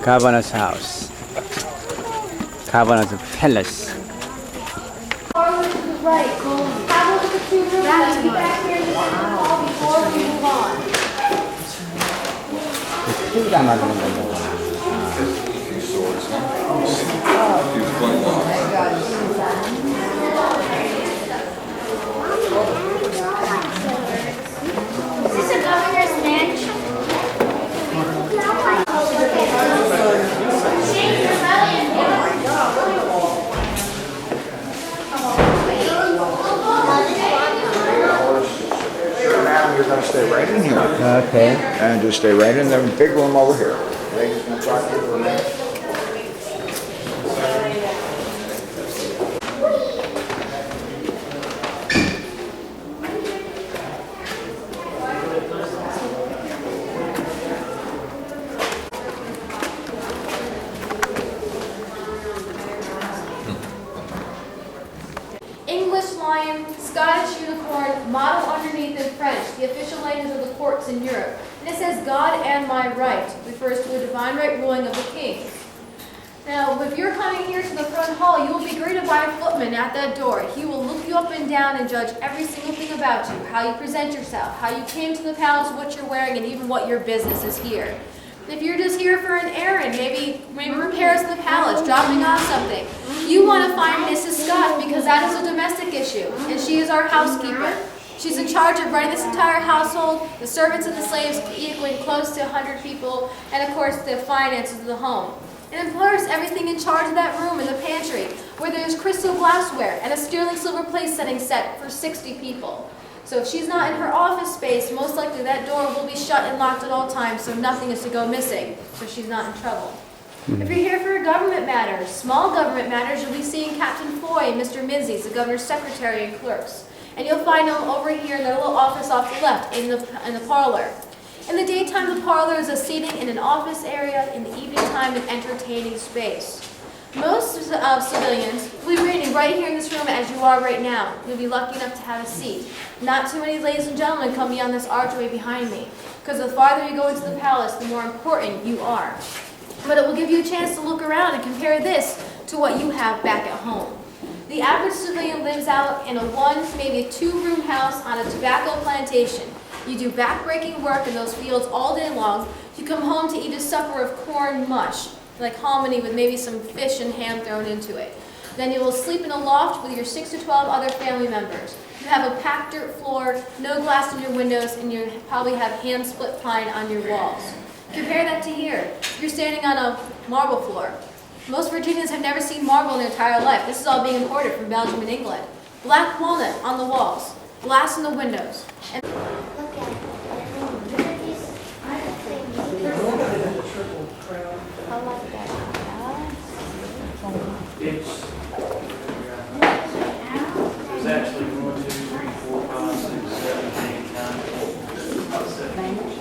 Governor's house. Governor's palace. Right. Have a look at the 2 rooms. Let's get back here in the hall before we move on. 크게 담아주는 건데. Is this a governor's mansion? You're going to stay right in here. Okay. And just stay right in the big room over here. Ladies can talk to you for a minute. English lion, Scottish unicorn, model underneath in French, the official language of the courts in Europe. And it says, God and my right, refers to a divine right ruling of the king. Now, if you're coming here to the front hall, you will be greeted by a footman at that door. He will look you up and down and judge every single thing about you, how you present yourself, how you came to the palace, what you're wearing, and even what your business is here. If you're just here for an errand, maybe repairs in the palace, dropping off something, you want to find Mrs. Scott because that is a domestic issue, and she is our housekeeper. She's in charge of running this entire household, the servants and the slaves equaling close to 100 people, and of course the finances of the home. And of course, everything in charge of that room in the pantry, where there's crystal glassware and a sterling silver place setting set for 60 people. So if she's not in her office space, most likely that door will be shut and locked at all times, so nothing is to go missing, so she's not in trouble. If you're here for government matters, small government matters, you'll be seeing Captain Foy and Mr. Menzies, the governor's secretary and clerks. And you'll find them over here in their little office off the left, in the parlor. In the daytime, the parlor is a seating in an office area. In the evening time, an entertaining space. Most civilians will be waiting right here in this room as you are right now. You'll be lucky enough to have a seat. Not too many ladies and gentlemen come beyond this archway behind me, because the farther you go into the palace, the more important you are. But it will give you a chance to look around and compare this to what you have back at home. The average civilian lives out in a 1, maybe a 2-room house on a tobacco plantation. You do back-breaking work in those fields all day long. You come home to eat a supper of corn mush, like hominy with maybe some fish and ham thrown into it. Then you will sleep in a loft with your 6 to 12 other family members. You have a packed dirt floor, no glass in your windows, and you probably have hand-split pine on your walls. Compare that to here. You're standing on a marble floor. Most Virginians have never seen marble in their entire life. This is all being imported from Belgium and England. Black walnut on the walls, glass in the windows. And It's actually 1, 2, 3, 4, 5, 6, 7, 8, 9, about 7.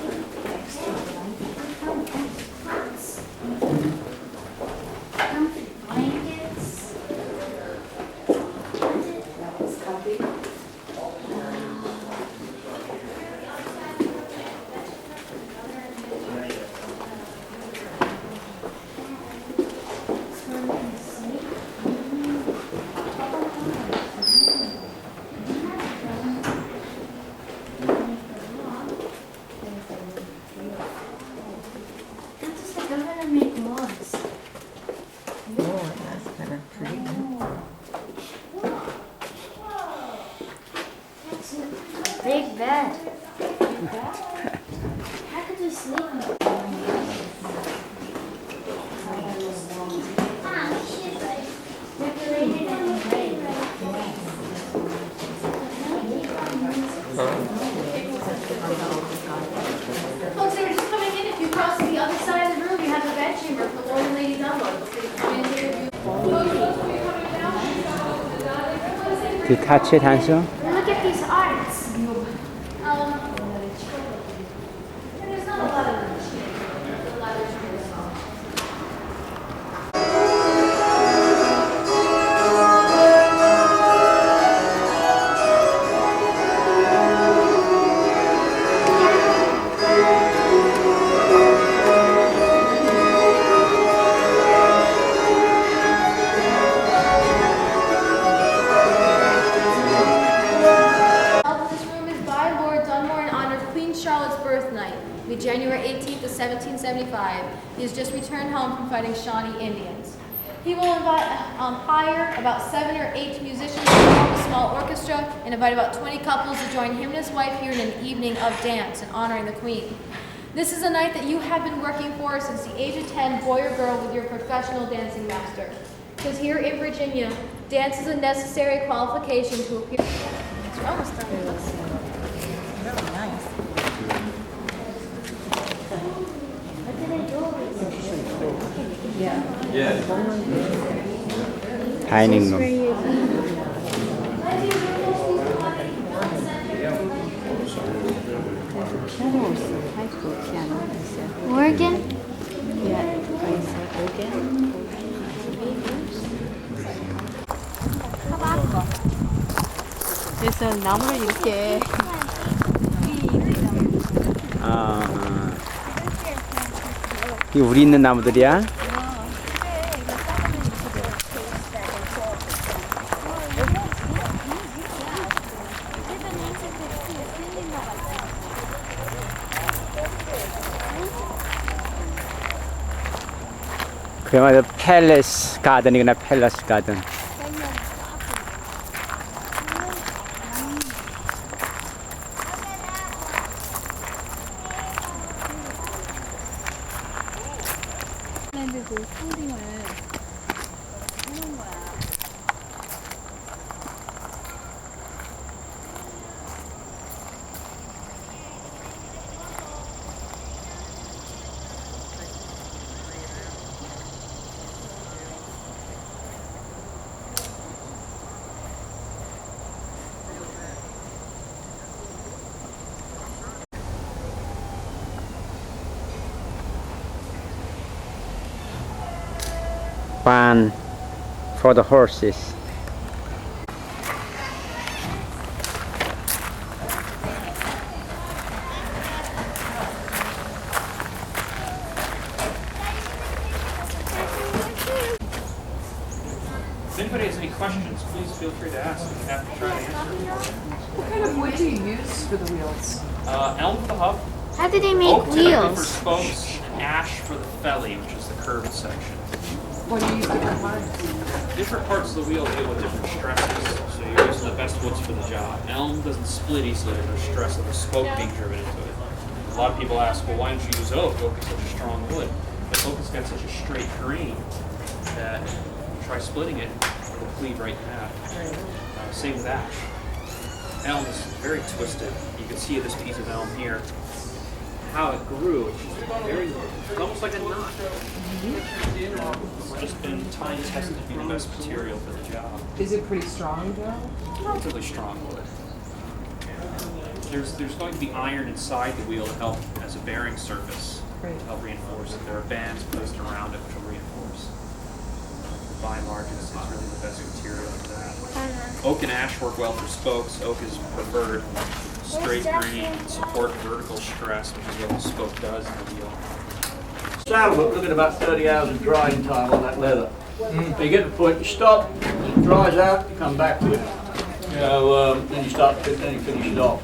big bed. How could you sleep in it? Decorated and engraved. Folks, they were just coming in. If you cross to the other side of the room, you have a bedchamber for Lord and Lady Dunlop. So you come in here. Do you touch it, Hansel? Look at these arts. There's not a lot of them. There's a lot of them. Charlotte's birth night, be January 18th of 1775. He has just returned home from fighting Shawnee Indians. He will hire about 7 or 8 musicians to form a small orchestra and invite about 20 couples to join him and his wife here in an evening of dance and honoring the Queen. This is a night that you have been working for since the age of 10, boy or girl, with your professional dancing master. Because here in Virginia, dance is a necessary qualification to appear. It's almost done with this. Very nice. Dining room. Organ? Yeah, I said organ. 그래서 나무를 이렇게 이 우리 있는 나무들이야? 그야말로 팰리스 가든이구나. 팰리스 가든. 랜드 그 폴딩을 해놓은 거야. Barn for the horses. If anybody has any questions, please feel free to ask. I'm happy to try to answer. What kind of wood do you use for the wheels? Elm for the hub, How do they make oak typically for wheels? spokes, and ash for the felly, which is the curved section. What do you use different parts? Different parts of the wheel deal with different stresses, so you're using the best woods for the job. Elm doesn't split easily, there's stress of the spoke being driven into it. A lot of people ask, well, why don't you use oak? Oak is such a strong wood. But oak has got such a straight grain that you try splitting it, it'll cleave right in half. Same with ash. Elm is very twisted. You can see this piece of elm here, how it grew. It's almost like a knot. It's just been time tested to be the best material for the job. Is it pretty strong though? Relatively strong wood. There's going to be iron inside the wheel to help as a bearing surface, Right. to help reinforce it. There are bands placed around it which will reinforce. By and large, it's really the best material for that. Oak and ash work well for spokes. Oak is preferred. Straight grain can support vertical stress, which is what the spoke does in the wheel. Saddle, but look at about 30 hours of drying time on that leather. You get to the point, you stop, it dries out, you come back to it. Then you start, then you finish it off.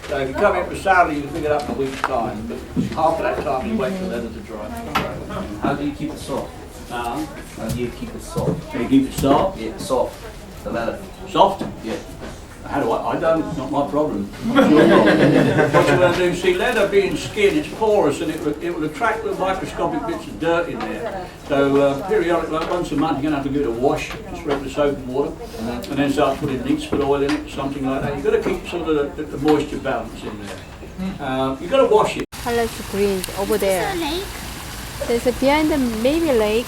So if you come in for saddle, you can pick it up in a week's time, but half of that time you wait for the leather to dry. How do you keep it soft? How do you keep it soft? Can you keep it soft? Yeah, soft. The leather. Soft? Yeah. How do I don't, it's not my problem. What you want to do, see, leather being skin, it's porous and it will attract the microscopic bits of dirt in there. So periodically, like once a month, you're going to have to give it a wash, just regular soap and water, and then start putting neat split oil in it, something like that. You've got to keep sort of the moisture balance in there. You've got to wash it. Palace Green over there. lake? There's a behind the maybe lake.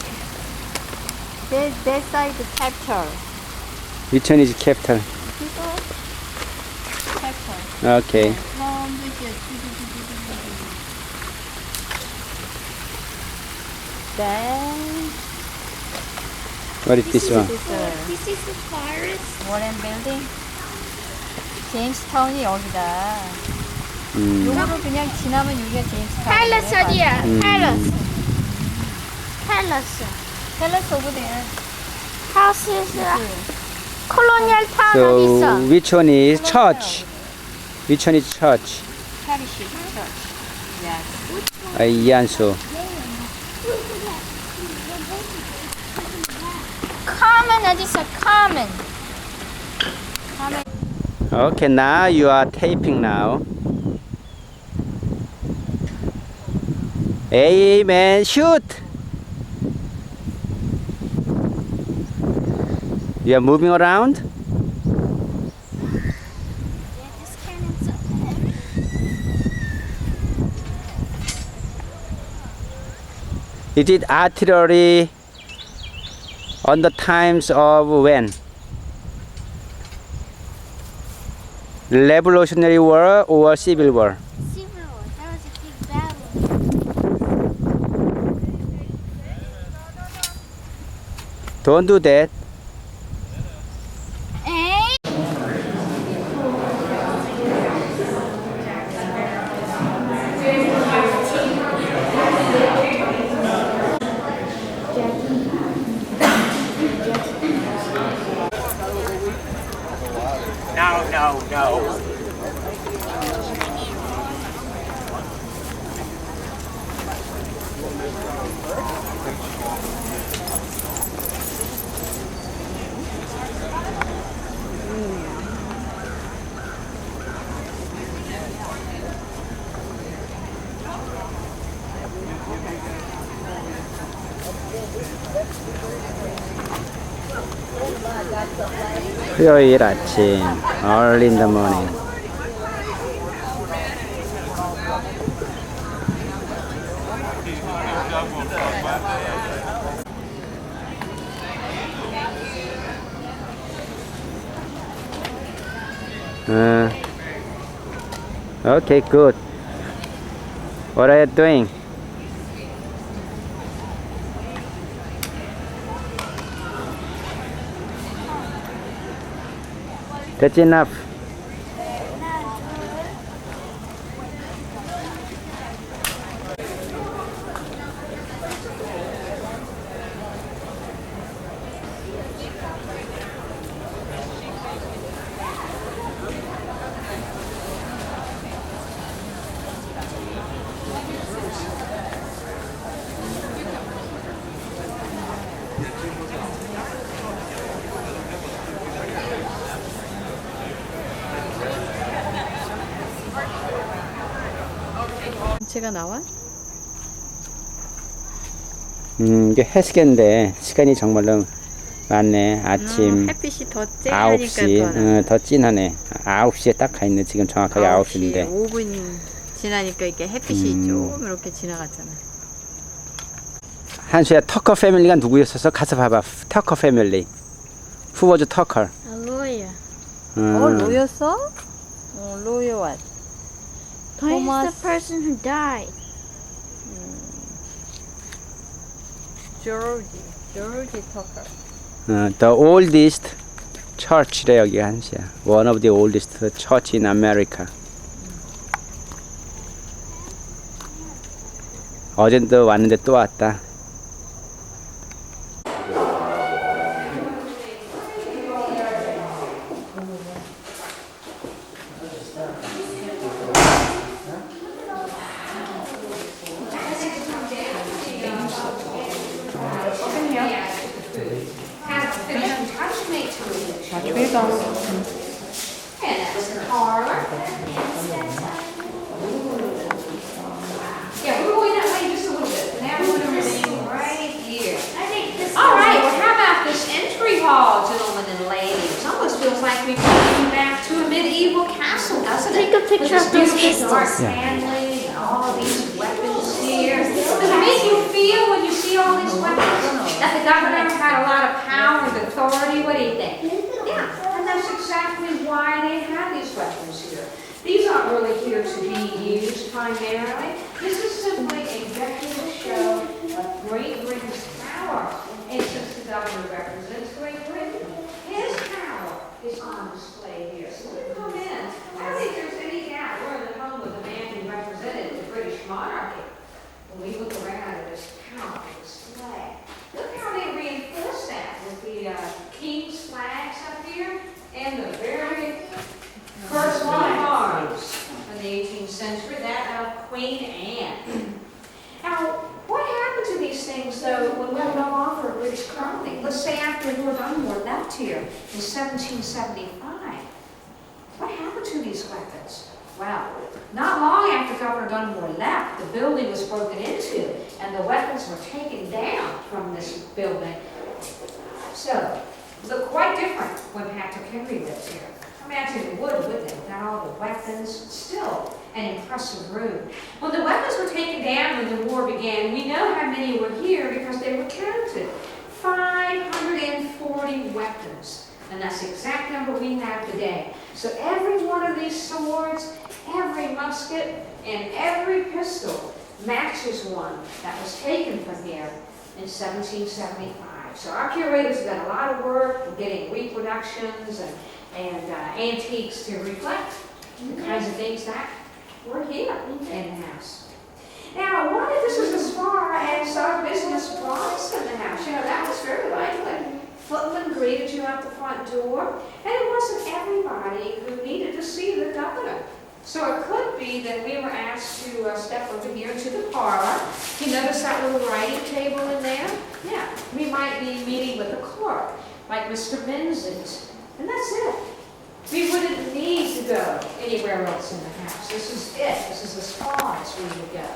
There's that side the capital. Which one is capital? Capital. Okay. Then What is this one? This is the forest. 워렌 빌딩. 제임스타운이 여기다. 음. 요거를 그냥 지나면 여기가 제임스타운. Palace 어디야? Palace. Palace. 팰러스 오브 데어. House is Colonial Town 어디 So 있어? which one is church? Which one is church? parish church. Yes. 이한수. Common, I just said common. Okay, now you are taping now. Amen. Shoot. You are moving around. Yeah, this cannon's so heavy. Is it artillery on the times of when? Revolutionary War or Civil War? Civil War, that was a big battle. Don't do that. Eh? No. 토요일 아침, early in the morning. Okay, good. What are you doing? That's enough. 제가 나와? 이게 해스인데 시간이 정말로 많네. 아침 햇빛이 더 쨍하니까 9시, 더 진하네. 9시에 딱 가 있네. 지금 정확하게 9시인데. 5분 지나니까 이렇게 햇빛이 좀 이렇게 지나갔잖아. 한수야, 터커 패밀리가 누구였었어? 가서 봐봐. 터커 패밀리. Who was Tucker? A lawyer. 로였어? 로요 what? Who is Thomas. the person who died? 조지 터커. The oldest church래 여기 한수야. One of the oldest church in America. 어제도 왔는데 또 왔다. And that's the parlor. Yeah, we're going that way just a little bit. Now we're going to remain right here. I think this All right, well, how about this entry hall, gentlemen and ladies? Almost feels like we've been back to a medieval castle, doesn't it? Take a picture With of this those beautiful dark pistols. family and all these weapons here. Does it make you feel when you see all these weapons that the governor had a lot of power and authority? What do you think? Yeah, and that's exactly why they have these weapons here. These aren't really here to be used primarily. This is simply a decorative show of Great Britain's power. And since the governor represents Great Britain, his power is on display here. So we come in. I don't think there's any doubt we're in the home of the man who represented the British monarchy. When we look around at this powerful display, look how they reinforce that with the king's flags up here and the very first line of arms in the 18th century. Queen Anne. Now, what happened to these things, though, when we were no longer a British colony? Let's say after Lord Dunmore left here in 1775. What happened to these weapons? Well, not long after Governor Dunmore left, the building was broken into, and the weapons were taken down from this building. So, it looked quite different when Patrick Henry lived here. Imagine it would, wouldn't it? Without all the weapons, still an impressive room. When the weapons were taken down when the war began, we know how many were here because they were counted. 540 weapons. And that's the exact number we have today. So every one of these swords, every musket, and every pistol matches one that was taken from here in 1775. So our curators have done a lot of work getting reproductions and antiques to reflect the kinds of things that were here in the house. Now, what if this was as far as our business was in the house? You know, that was very likely. Footman greeted you out the front door, and it wasn't everybody who needed to see the governor. So it could be that we were asked to step over here into the parlor. You notice that little writing table in there? Yeah, we might be meeting with a clerk, like Mr. Menzies, and that's it. We wouldn't need to go anywhere else in the house. This is it. This is as far as we would go.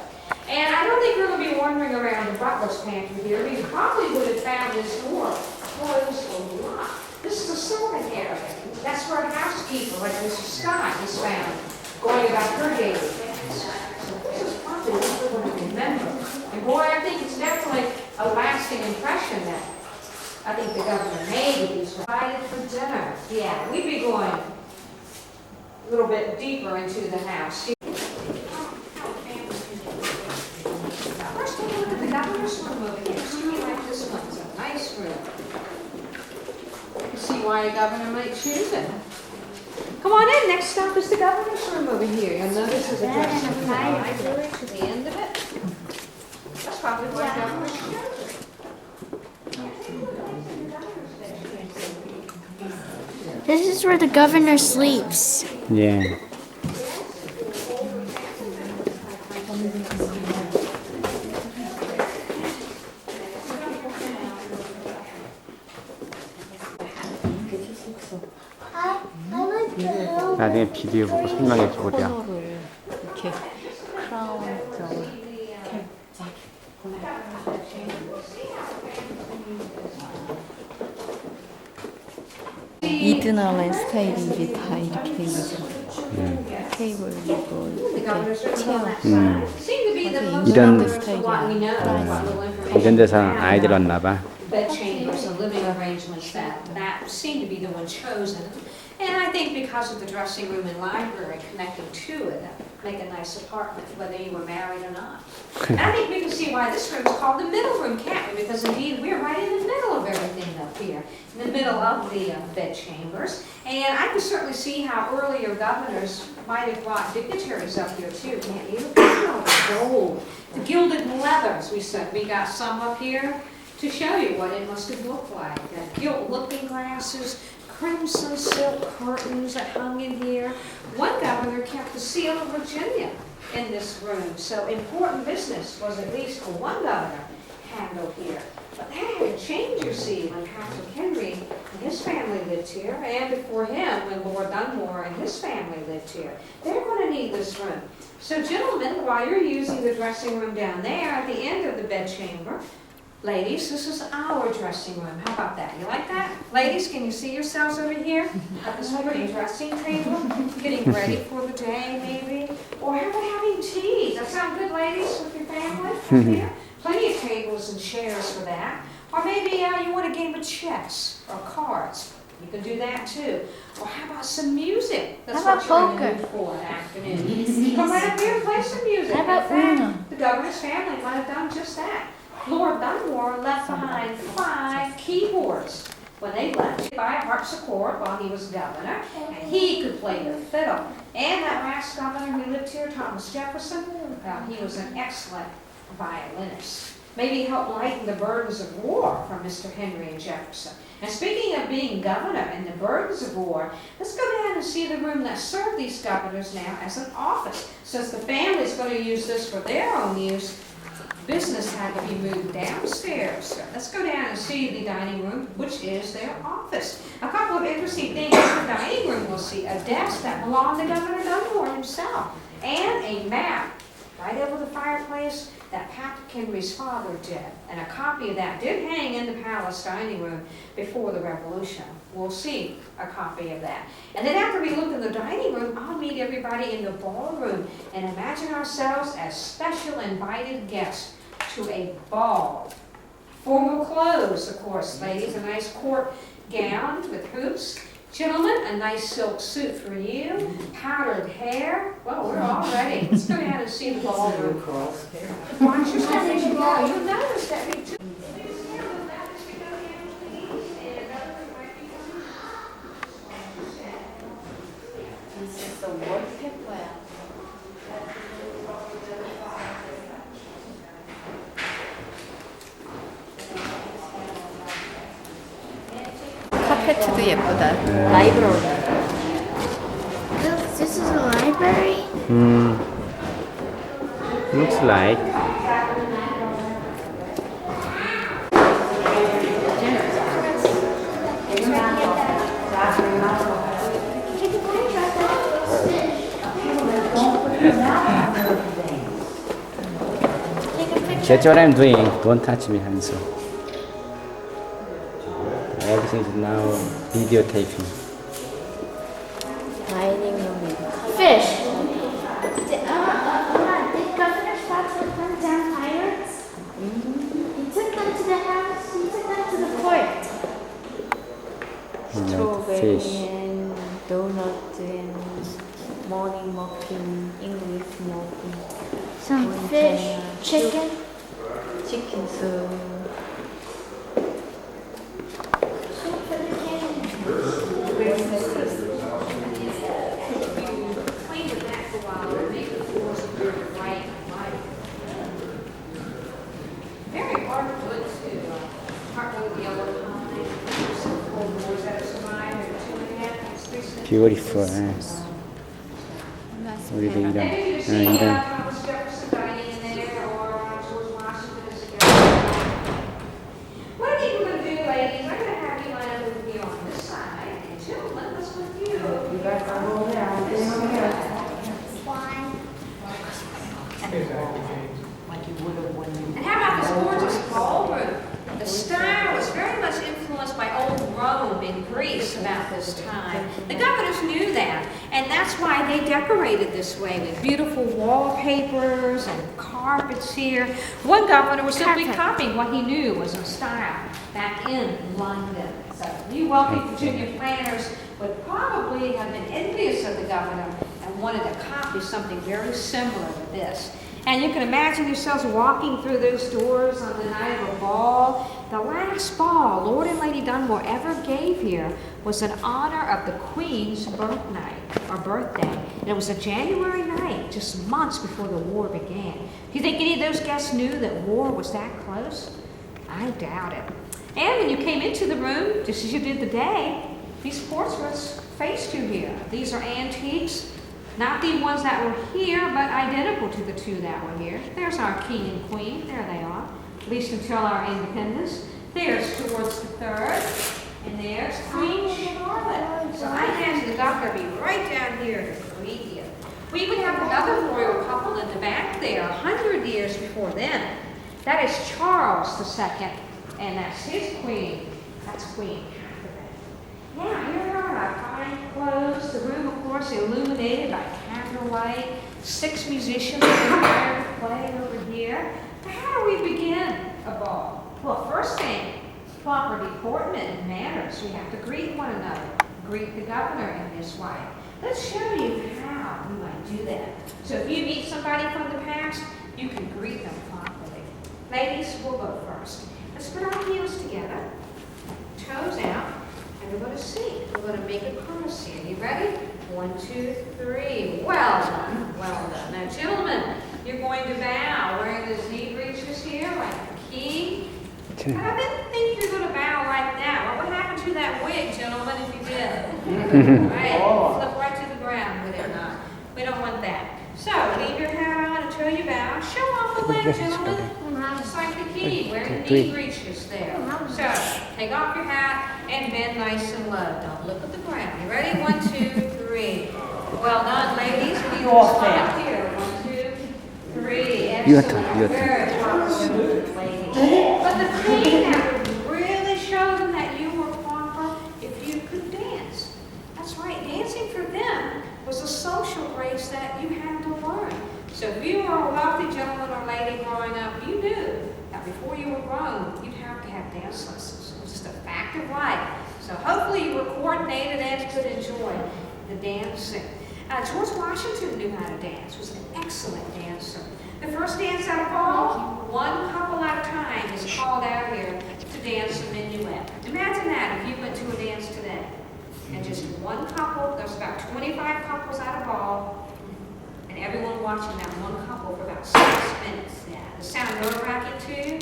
And I don't think we're going to be wandering around the butler's pantry here. We probably would have found this door closed or locked. This is a servant area. That's where a housekeeper, like Mrs. Scott, is found, going about her daily business. So this is probably what we're going to remember. And boy, I think it's definitely a lasting impression that I think the governor made with these invited for dinner. Yeah, we'd be going a little bit deeper into the house. Let's take a look at the governor's room over here. See, we like this one. It's a nice room. You see why a governor might choose it. Come on in. Next stop is the governor's room over here. You'll notice there's a dressing room right to the end of it. That's probably why the governor chose it. This is where the governor sleeps. Yeah. I like the hill. 나중에 비디오 보고 설명해 주고요. 코너를 이렇게 크라운처럼 미드나라의 스타일이 이게 다 이렇게 돼 있어요. 테이블이고 이렇게 체어. 이런 스타일이야. 이런 데서 아이들 왔나 봐. Bed chambers and living arrangements that seem to be the one chosen. And I think because of the dressing room and library connecting to it, that make a nice apartment, whether you were married or not. And I think we can see why this room is called the middle room, can't we? Because indeed we're right in the middle of everything up here, in the middle of the bed chambers. And I can certainly see how earlier governors might have brought dignitaries up here too, can't you? Look at all the gold, the gilded leathers we said. We got some up here to show you what it must have looked like. Gilt looking glasses, crimson silk curtains that hung in here. One governor kept the seal of Virginia in this room, so important business was at least for one governor handled here. But that had to change, you see, when Patrick Henry and his family lived here, and before him, when Lord Dunmore and his family lived here. They're going to need this room. So gentlemen, while you're using the dressing room down there at the end of the bedchamber, ladies, this is our dressing room. How about that? You like that? Ladies, can you see yourselves over here at this pretty dressing table? Getting ready for the day, maybe? Or how about having tea? Does that sound good, ladies, with your family up here? Plenty of tables and chairs for that. Or maybe you want a game of chess or cards. You can do that too. Or how about some music? That's How what about you're in the mood for an afternoon. Come right up here and play some music. How about In fact, Uno? the governor's family might have done just that. Lord Dunmore left behind 5 keyboards when they left by a harpsichord while he was governor, and he could play the fiddle. And that last governor who lived here, Thomas Jefferson, he was an excellent violinist. maybe help lighten the burdens of war from Mr. Henry and Jefferson. And speaking of being governor and the burdens of war, let's go down and see the room that served these governors now as an office. Since the family's going to use this for their own use, business had to be moved downstairs. So let's go down and see the dining room, which is their office. A couple of interesting things in the dining room. We'll see a desk that belonged to Governor Dunmore himself, and a map right over the fireplace that Patrick Henry's father did. And a copy of that did hang in the palace dining room before the Revolution. We'll see a copy of that. And then after we look in the dining room, I'll meet everybody in the ballroom and imagine ourselves as special invited guests to a ball. Formal clothes, of course, ladies, a nice court gown with hoops. Gentlemen, a nice silk suit for you. Powdered hair. Well, we're all ready. Let's go down and see the ballroom. Watch your step as you go. You'll notice that we took. This is the wallpaper. 카페트도 예쁘다. 라이브러리. This is a library? Looks like. That's what I'm doing. Don't touch me, Hanso. Everything is now videotaping. 다이닝 룸이 Fish. Did Governor Scott's hunt down pirates? He took them to the house. He took them to the court. 스트로베리 fish. 앤 도넛 앤 머닝 머핀, 잉글리시 머핀, Some fish, chicken. 치킨 수. Clean the back a while and make the floors appear bright and light. Very hard wood too. Hardwood yellow pine. Some old boards that have survived. They're 2.5 inches, 3 Beautiful. centimeters. 우리도 이런, Maybe you see 이런. Thomas Jefferson dining in there or George Washington is together. What are you going to do, ladies? I'm going to have you line up with me on this side. And gentlemen, what's with you? You guys are over there. And how about this gorgeous ballroom? The style was very much influenced by old Rome in Greece about this time. The governors knew that, and that's why they decorated this way with beautiful wallpapers and carpets here. One governor was simply copying what he knew was in style back in London. So you wealthy Virginia planners would probably have been envious of the governor and wanted to copy something very similar to this. And you can imagine yourselves walking through those doors on the night of a ball. The last ball Lord and Lady Dunmore ever gave here was in honor of the Queen's birthday. And it was a January night, just months before the war began. Do you think any of those guests knew that war was that close? I doubt it. And when you came into the room, just as you did today, these portraits faced you here. These are antiques. Not the ones that were here, but identical to the two that were here. There's our king and queen. There they are, at least until our independence. There's George III, and there's Queen Charlotte. So I imagine the doctor be right down here to greet you. We even have another royal couple in the back there, 100 years before them. That is Charles II, and that's his queen. That's Queen Catherine. Now, here are our fine clothes. The room, of course, illuminated by candlelight. 6 musicians inspired to play over here. Now, how do we begin a ball? Well, first thing, proper deportment and manners. We have to greet one another. Greet the governor and his wife. Let's show you how we might do that. So if you meet somebody from the past, you can greet them properly. Ladies, we'll go first. Let's put our heels together, toes out. And we're going to sing. We're going to make a courtesy. Are you ready? 1, 2, 3. Well done. Well done. Now, gentlemen, you're going to bow wearing these knee breeches here like a But I didn't think you were going to bow like that. What would happen to that wig, gentlemen, if you did? Right, flip right to the ground, would it not? We don't want that. So, leave your hat on until you bow. Show off the leg, gentlemen. Just like the key, where the knee reaches there. So, take off your hat and bend nice and low. Don't look at the ground. You ready? 1, 2, 3. Well done, ladies. We will stop here. 1, 2, 3. Excellent. Very proper, ladies. But the thing that would really show them that you were proper if you could dance. That's right. Dancing for them was a social grace that you had to learn. So if you were a wealthy gentleman or lady growing up, you knew that before you were grown, you'd have to have dance lessons. It was just a fact of life. So hopefully you were coordinated and could enjoy the dancing. George Washington knew how to dance, was an excellent dancer. The first dance at a ball, one couple at a time is called out here to dance a minuet. Imagine that if you went to a dance today. And just one couple, there's about 25 couples at a ball, and everyone watching that one couple for about 6 minutes. Yeah, does it sound nerve-wracking too?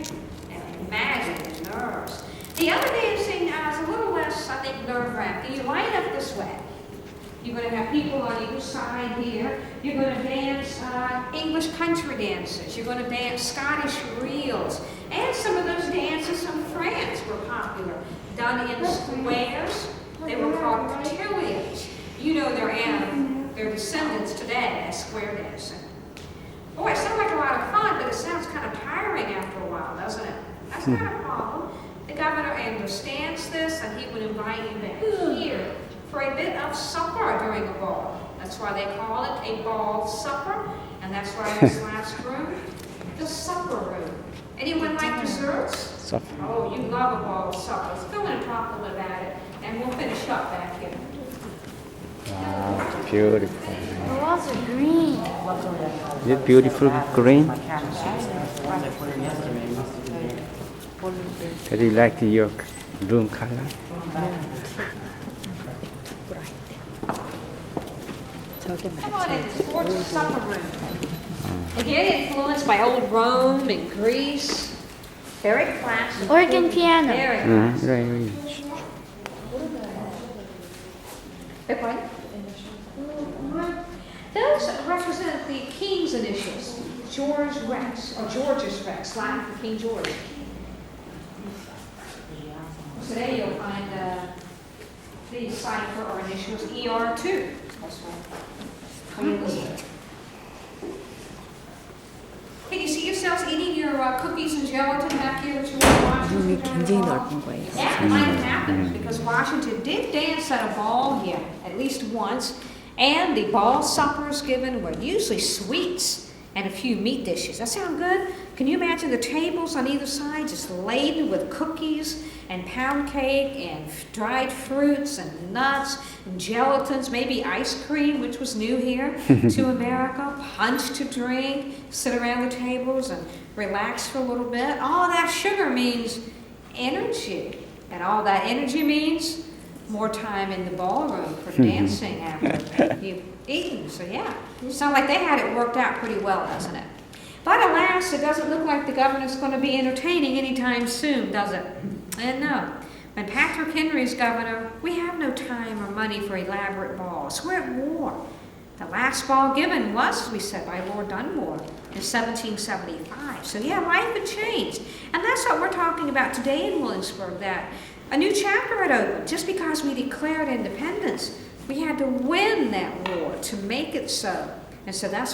And imagine the nerves. The other dancing is a little less, I think, nerve-wracking. You line up this way. You're going to have people on either side here. You're going to dance English country dances. You're going to dance Scottish reels. And some of those dances from France were popular, done in squares. They were called cotillions. You know their descendants today as square dancing. Boy, it sounds like a lot of fun, but it sounds kind of tiring after a while, doesn't it? That's not a problem. The governor understands this, and he would invite you back here for a bit of supper during a ball. That's why they call it a ball supper, and that's why this last room, the supper room. Anyone like desserts? Supper. Oh, you love a ball supper. Let's go and talk a little about it, and we'll finish up back here. Wow, beautiful. The walls are green. Is it beautiful green? Do you like your room color? Come on in, this gorgeous supper room. Again, influenced by old Rome and Greece. Very classic. Organ piano. Very Right. classic. Beg pardon? Those represent the king's initials. George Rex, or George's Rex, Latin for King George. Today you'll find the cipher or initials ER2. That's right. Queen Elizabeth. Can you see yourselves eating your cookies and gelatin back here that you were watching? 룸이 굉장히 넓은 거예요. That might happen because Washington did dance at a ball here at least once, and the ball suppers given were usually sweets and a few meat dishes. That sound good? Can you imagine the tables on either side just laden with cookies and pound cake and dried fruits and nuts and gelatins, maybe ice cream, which was new here to America, punch to drink, sit around the tables and relax for a little bit. All that sugar means energy, and all that energy means more time in the ballroom for dancing after you've eaten. So yeah, sounds like they had it worked out pretty well, doesn't it? But alas, it doesn't look like the governor's going to be entertaining anytime soon, does it? And no. When Patrick Henry's governor, we have no time or money for elaborate balls. We're at war. The last ball given was, we said, by Lord Dunmore in 1775. So yeah, life had changed. And that's what we're talking about today in Williamsburg, that a new chapter had opened. Just because we declared independence, we had to win that war to make it so. And so that's